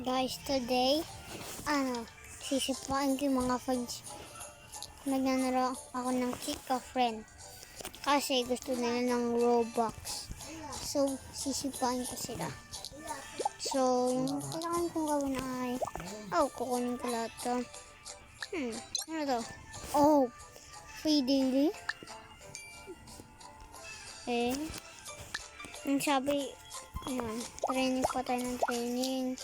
Guys, today, sisipain ko yung mga friends. Nagnanaro ako ng Kick a Friend. Kasi gusto nila ng Robux. So, sisipain ko sila. So, yung kailangan kong gawin ay, kukunin ko lahat to. Ano to? Free daily. Yung sabi, ayan, training pa tayo ng training.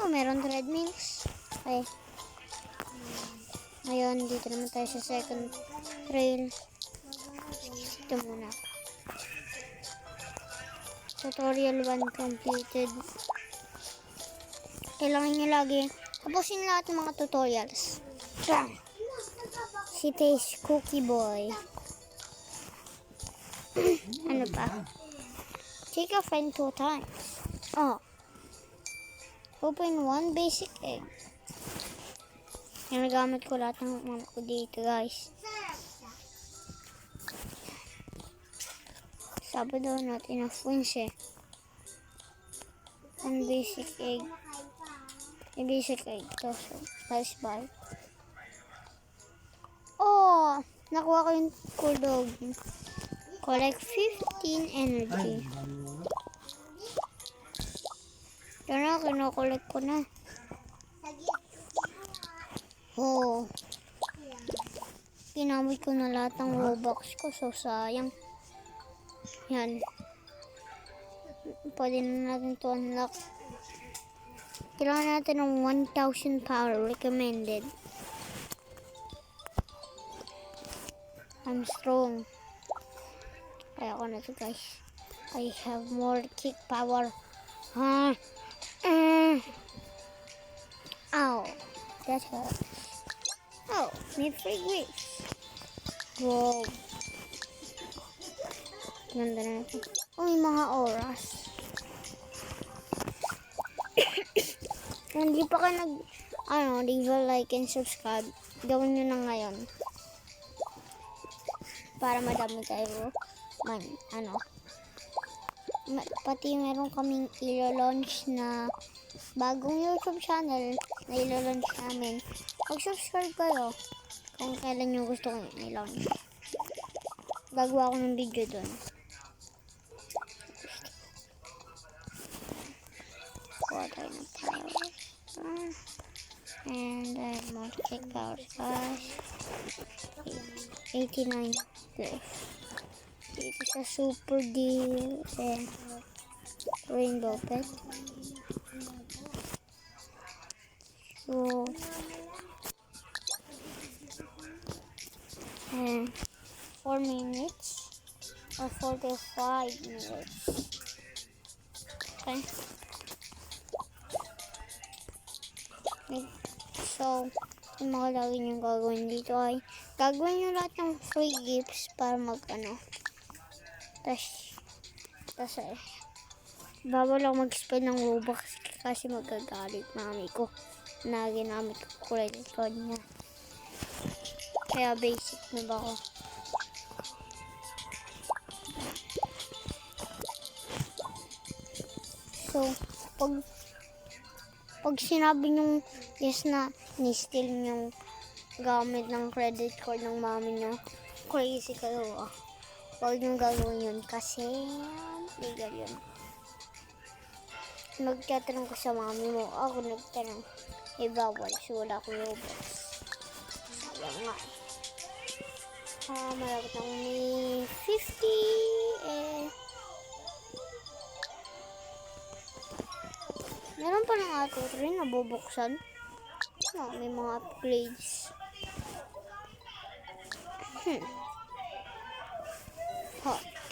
Meron treadmills. Ngayon, dito naman tayo sa second trail. Ito muna. Tutorial 1 completed. Kailangan nyo lagi tapusin lahat ng mga tutorials. Si Taste Cookie Boy. Ano pa? Take a friend 2 times. Open 1 basic egg. Yung nagamit ko lahat ng mga ko dito, guys. Sabi daw not enough wins eh. 1 basic egg. Yung basic egg to. So, let's buy. Nakuha ko yung cool dog. Collect 15 energy. Yan na, kinokollect ko na. Ginamit ko na lahat ng Robux ko, so sayang. Yan. Pwede na natin to unlock. Kailangan natin ng 1,000 power recommended. I'm strong. Kaya ko na to, guys. I have more kick power. Ow, that hurts. Need free grips. Wow. Ganda na natin. May mga oras. Kung hindi pa ka leave a like and subscribe. Gawin nyo na ngayon. Para madami tayo. Pati meron kaming ilo-launch na bagong YouTube channel na ilo-launch namin. Mag-subscribe kayo kung kailan nyo gusto kong i-launch. Gagawa ko ng video dun. Kuha tayo ng power. And I have more kick power, guys. 89 left. Dito sa super deal and rainbow pet. So, 4 minutes or 45 minutes. Okay. So, yung mga lagi nyo gagawin dito ay gagawin nyo lahat ng free gifts para tas bawal lang mag-spend ng Robux kasi magagalit mami ko na ginamit ko credit card niya. Kaya basic na ba ako? So, pag sinabi nyo yes na ni-steal yung gamit ng credit card ng mami nyo, crazy kayo. Huwag nyo gagawin yun kasi legal yun. Nagtatanong ko sa mami mo, ako nagtanong, bawal, so wala akong Robux. Sayang nga. Malapit na may 50 meron pa ng ato rin nabubuksan. May mga upgrades.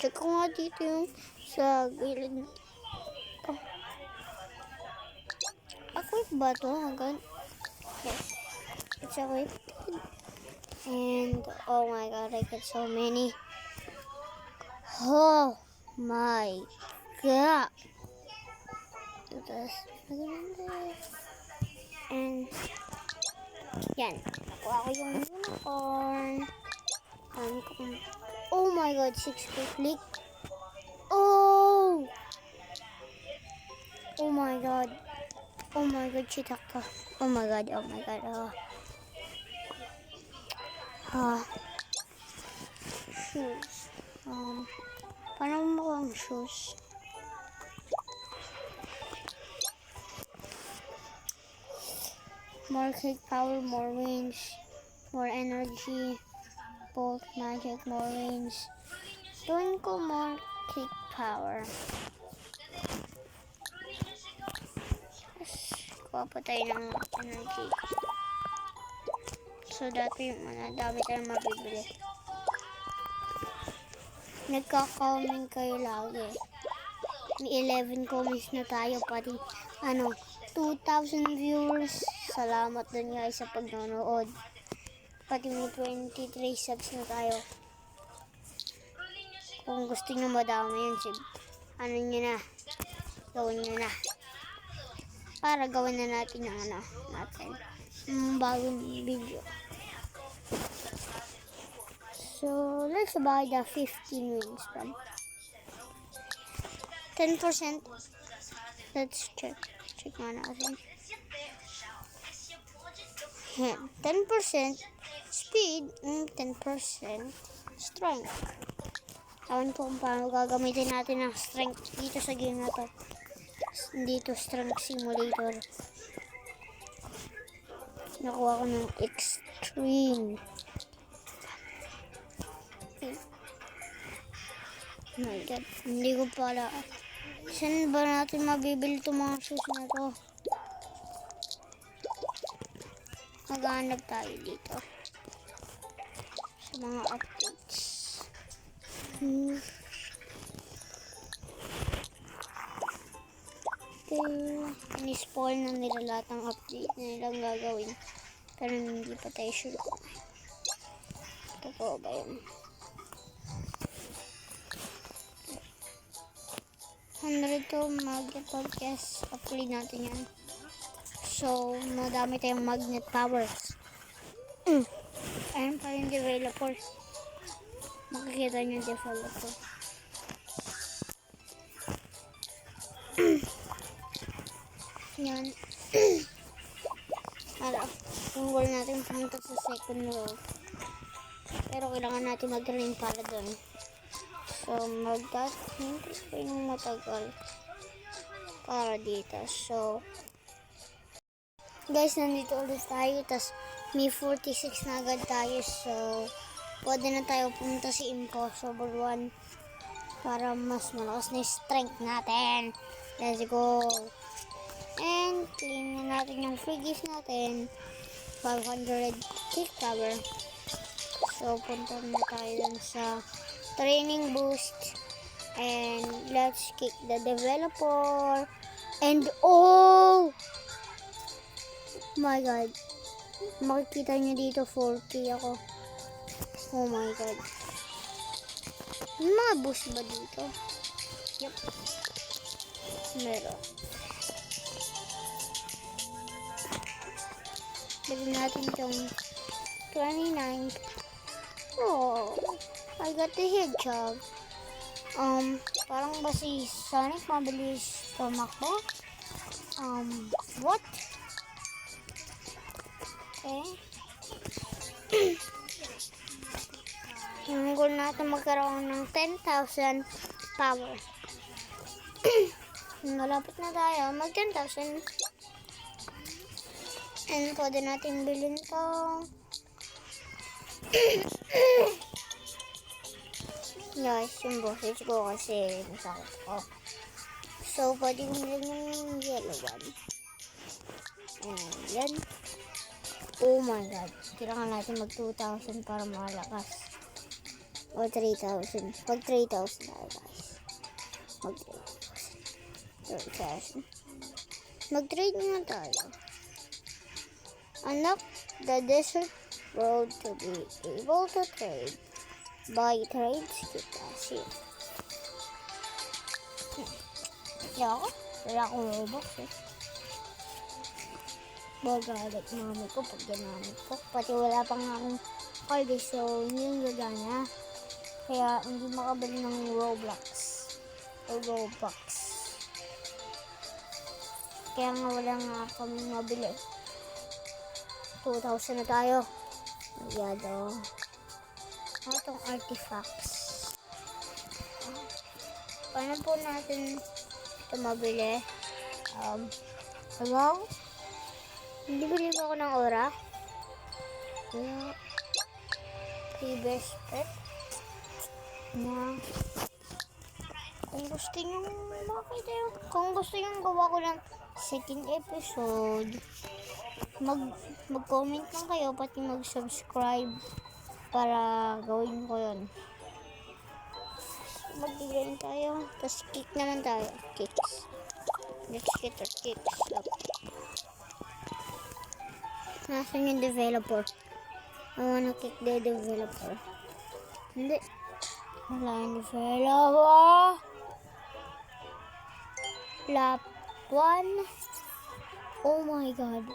Check ko nga dito yung sa gilid. Equip ba ito? Yes. It's equipped. And, oh my god, I get so many. Oh my god. Do this. And, yan. Nakuha ko yung unicorn. Oh my god, 6 click. Oh my god. Oh my god, cheetah ka. Oh my god, oh my god. Shoes. Paano mo ang shoes? More kick power, more range, more energy, bolt magic, more range. Doon ko more kick power. Kuha pa tayo ng energy. So, dati dami tayong mabibili. Nagka-comment kayo lagi. May 11 comments na tayo, pati 2,000 viewers. Salamat dun guys sa pagnonood. Pati may 23 subs na tayo. Kung gusto nyo madami yun, nyo na. Gawin nyo na. Para gawin na natin yung bagong video. So, let's buy the 15 wings from 10%. Let's check. Check nga natin. 10% speed, 10% strength. Awan ko kung paano gagamitin natin ang strength dito sa game na to. Dito, strength simulator. Nakuha ko ng extreme. Oh my god, hindi ko pala. Saan ba natin mabibili itong mga shoes na to? Maghanap tayo dito sa mga updates. Ini-spoil na nila lahat ng update na nilang gagawin, pero hindi pa tayo sure kung totoo ba yun. 100 to magnet podcast, upload natin yan. So, madami tayong magnet powers. Ayun pa yung developer. Makikita nyo yung developer. Yan. Yung goal natin pumunta sa second row. Pero kailangan natin mag-train para doon. So, hindi ko yung matagal para dito. So, guys, nandito ulit tayo. Tapos, may 46 na agad tayo. So, pwede na tayo pumunta sa Impossible 1 para mas malakas na yung strength natin. Let's go! And, clean na natin yung freegies natin. 500 kick power. So, punta na tayo dun sa training boost. And, let's kick the developer. And, oh my god. Makikita nyo dito 4K ako. Oh my god. May mga boost ba dito? Yup. Meron. Bili natin itong 29. Oh, I got the hedgehog. Parang ba si Sonic mabilis tumakbo? What? Okay. Yung goal natin magkaroon ng 10,000 power. Malapit na tayo mag 10,000. And pwede natin bilhin to. Guys, yung boses ko kasi masakit ko. So, pwede kong bilhin yung yellow one. And yan. Oh my god. Kailangan natin mag 2,000 para malakas. O 3,000. Pag 3,000 na guys. Mag 3,000. Mag-trade nga tayo. Unlock the desert road to be able to trade. Buy trades kita siya. Ako? Wala akong Robux eh. Magalit mami ko pag ginamit ko. Pati wala pang akong card eh. So, hindi yung gagana. Kaya hindi makabili ng Roblox. O Robux. Kaya nga wala nga kami mabili. 2,000 na tayo. Yado. Ano itong artifacts? Paano po natin ito mabili? Hello? Hindi bilhin ako ng aura. Wala. Previous pet. Na. Kung gusto nyo makita yun. Kung gusto nyo gawa ko ng second episode, mag-comment lang kayo, pati mag-subscribe para gawin ko yun. Mag-game tayo. Tapos kick naman tayo. Kicks. Let's get our kicks up. Nasaan yung developer? I wanna kick the developer. Hindi. Wala yung developer. Lap 1. Oh my god.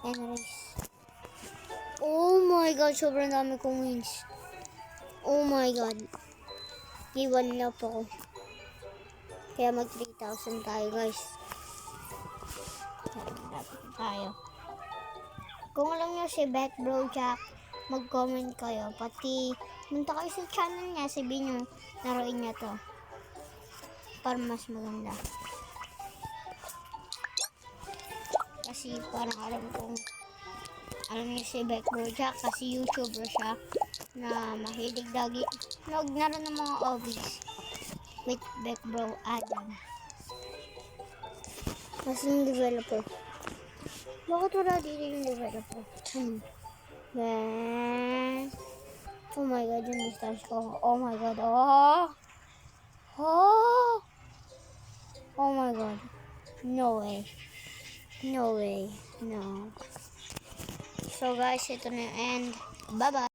Anyways. Oh my god. Sobrang dami kong wins. Oh my god. Iwan na po ako. Kaya mag 3,000 tayo guys. Tayo. Kung alam nyo si Beck Bro Jack, mag-comment kayo. Pati, munta kayo sa channel niya, sabihin nyo, naroin niya to. Para mas maganda. Kasi parang alam niyo si Beck Bro Jack, kasi YouTuber siya na mahilig lagi nagnaro ng mga hobbies with Beck Bro Adam. Kasi yung developer. Bakit wala dito yung developer? Then, oh my god, yung distance ko. Oh my god, oh! Oh! Oh my god. No way. No way. No. So guys, ito na yung end. Bye-bye.